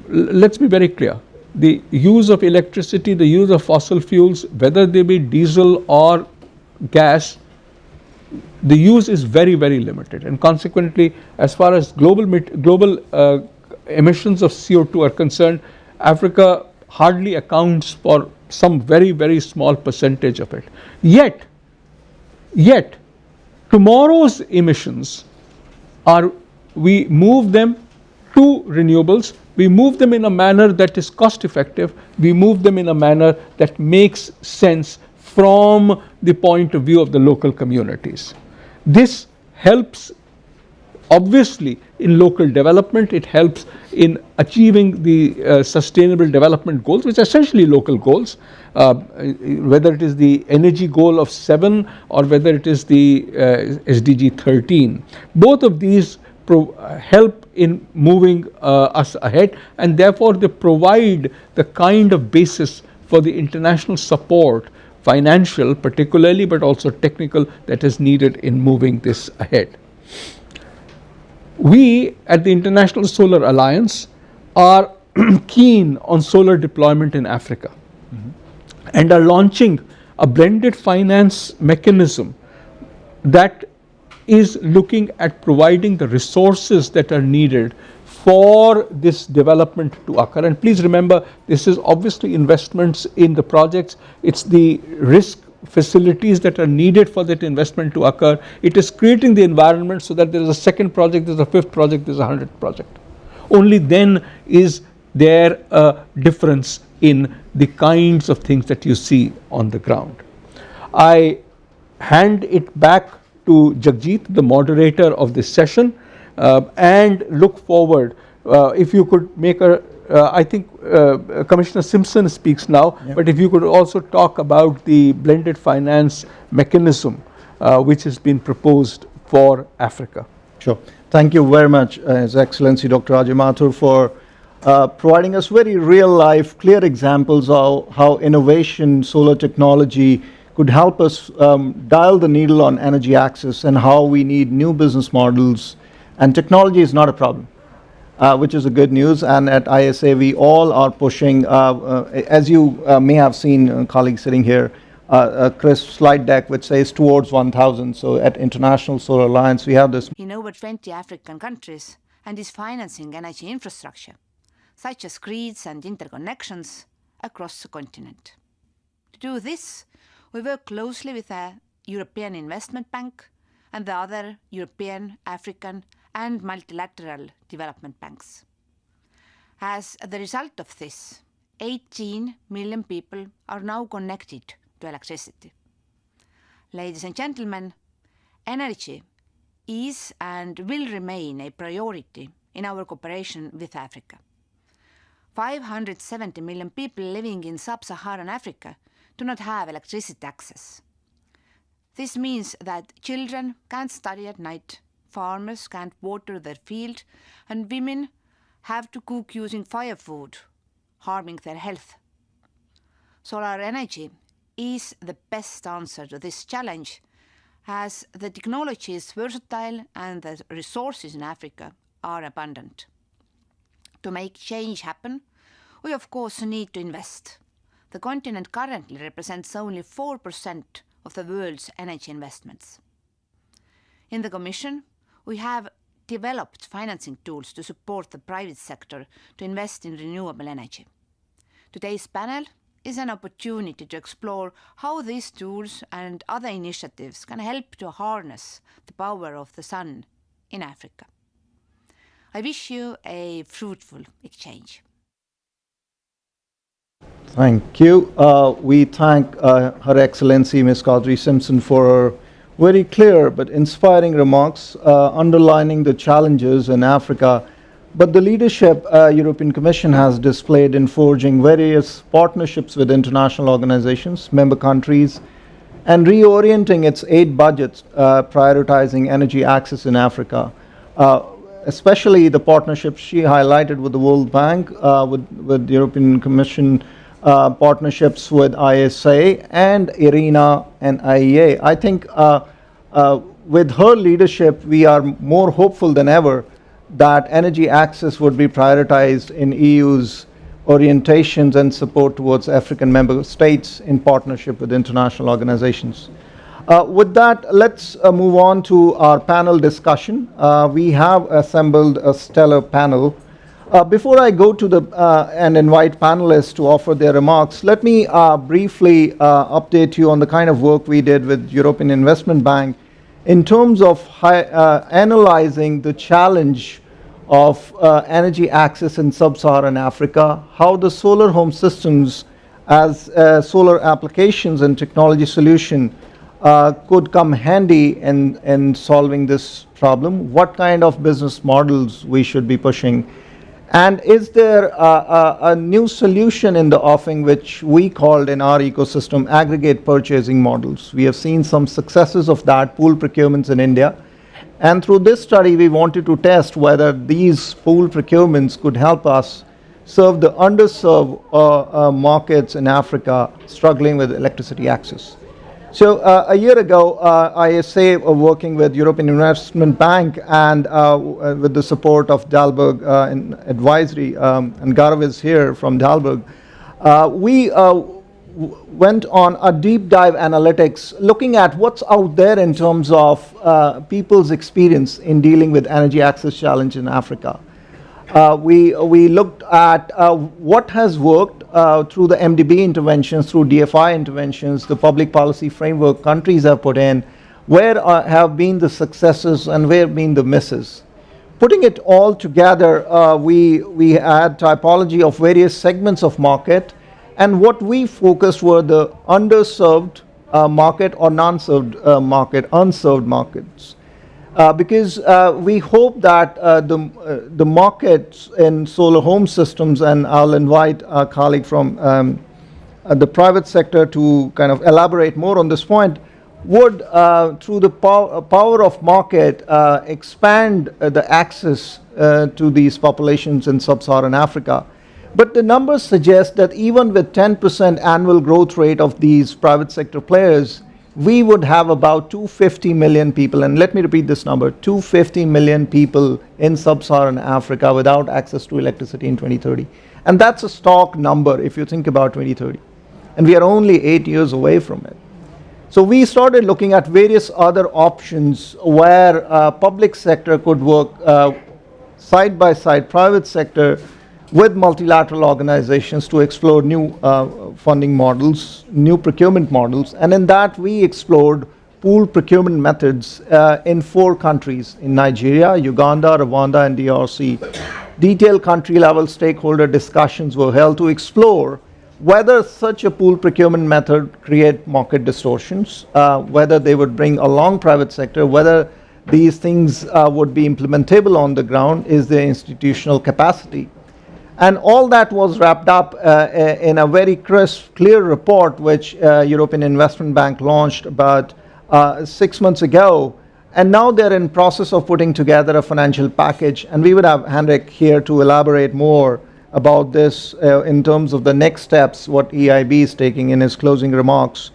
let's be very clear. The use of electricity, the use of fossil fuels, whether they be diesel or gas, the use is very, very limited, and consequently, as far as global emissions of CO2 are concerned, Africa hardly accounts for some very, very small percentage of it. Yet tomorrow's emissions are, we move them to renewables, we move them in a manner that is cost effective, we move them in a manner that makes sense from the point of view of the local communities. This helps obviously in local development, it helps in achieving the sustainable development goals, which are essentially local goals, whether it is the energy goal of 7 or whether it is the SDG 13. Both of these help in moving us ahead, and therefore they provide the kind of basis for the international support, financial particularly, but also technical, that is needed in moving this ahead. We at the International Solar Alliance are keen on solar deployment in Africa, and are launching a blended finance mechanism that is looking at providing the resources that are needed for this development to occur. And please remember, this is obviously investments in the projects, it's the risk facilities that are needed for that investment to occur. It is creating the environment so that there is a second project, there is a fifth project, there is a 100th project. Only then is there a difference in the kinds of things that you see on the ground. I hand it back to Jagjit, the moderator of this session, and look forward. If you could make a, I think Commissioner Simpson speaks now, yep. But if you could also talk about the blended finance mechanism which has been proposed for Africa. Sure. Thank you very much, His Excellency Dr. Ajay Mathur, for providing us very real life, clear examples of how innovation, solar technology could help us dial the needle on energy access, and how we need new business models, and technology is not a problem. Which is a good news, and at ISA we all are pushing, as you may have seen, colleagues sitting here, a crisp slide deck which says towards 1,000. So at International Solar Alliance we have this. In over 20 African countries, and is financing energy infrastructure, such as grids and interconnections across the continent. To do this, we work closely with the European Investment Bank and the other European, African and multilateral development banks. As the result of this, 18 million people are now connected to electricity. Ladies and gentlemen, energy is and will remain a priority in our cooperation with Africa. 570 million people living in sub-Saharan Africa do not have electricity access. This means that children can't study at night, farmers can't water their field, and women have to cook using firewood, harming their health. Solar energy is the best answer to this challenge, as the technology is versatile and the resources in Africa are abundant. To make change happen, we of course need to invest. The continent currently represents only 4% of the world's energy investments. In the Commission, we have developed financing tools to support the private sector to invest in renewable energy. Today's panel is an opportunity to explore how these tools and other initiatives can help to harness the power of the sun in Africa. I wish you a fruitful exchange. Thank you. We thank Her Excellency Ms. Kadri Simpson for her very clear but inspiring remarks underlining the challenges in Africa, but the leadership European Commission has displayed in forging various partnerships with international organizations, member countries, and reorienting its aid budgets, prioritizing energy access in Africa. Especially the partnerships she highlighted with the World Bank, with the European Commission, partnerships with ISA and IRENA and IEA. I think with her leadership, we are more hopeful than ever that energy access would be prioritized in EU's orientations and support towards African member states in partnership with international organizations. With that, let's move on to our panel discussion. We have assembled a stellar panel. Before I go to the and invite panelists to offer their remarks, let me briefly update you on the kind of work we did with European Investment Bank in terms of analyzing the challenge of energy access in sub-Saharan Africa, how the solar home systems as solar applications and technology solution could come handy in solving this problem, what kind of business models we should be pushing, and is there a new solution in the offing which we called in our ecosystem aggregate purchasing models. We have seen some successes of that, pool procurements in India, and through this study we wanted to test whether these pool procurements could help us serve the underserved markets in Africa struggling with electricity access. So a year ago, ISA working with European Investment Bank and with the support of Dalberg Advisory, and Gaurav is here from Dalberg, we went on a deep dive analytics looking at what's out there in terms of people's experience in dealing with energy access challenge in Africa. We looked at what has worked through the MDB interventions, through DFI interventions, the public policy framework countries have put in, where have been the successes and where have been the misses. Putting it all together, we had typology of various segments of market, and what we focused were the underserved market or non-served market, unserved markets. Because we hope that the markets in solar home systems, and I'll invite our colleague from the private sector to kind of elaborate more on this point, would through the power of market expand the access to these populations in sub-Saharan Africa. But the numbers suggest that even with 10% annual growth rate of these private sector players, we would have about 250 million people, and let me repeat this number, 250 million people in sub-Saharan Africa without access to electricity in 2030. And that's a stark number if you think about 2030. And we are only 8 years away from it. So we started looking at various other options where public sector could work side by side, private sector, with multilateral organizations to explore new funding models, new procurement models, and in that we explored pool procurement methods in 4 countries, in Nigeria, Uganda, Rwanda, and DRC. Detailed country level stakeholder discussions were held to explore whether such a pool procurement method create market distortions, whether they would bring along private sector, whether these things would be implementable on the ground, is there institutional capacity. And all that was wrapped up in a very crisp, clear report which European Investment Bank launched about 6 months ago. And now they're in process of putting together a financial package. And we would have Henrik here to elaborate more about this in terms of the next steps, what EIB is taking in his closing remarks.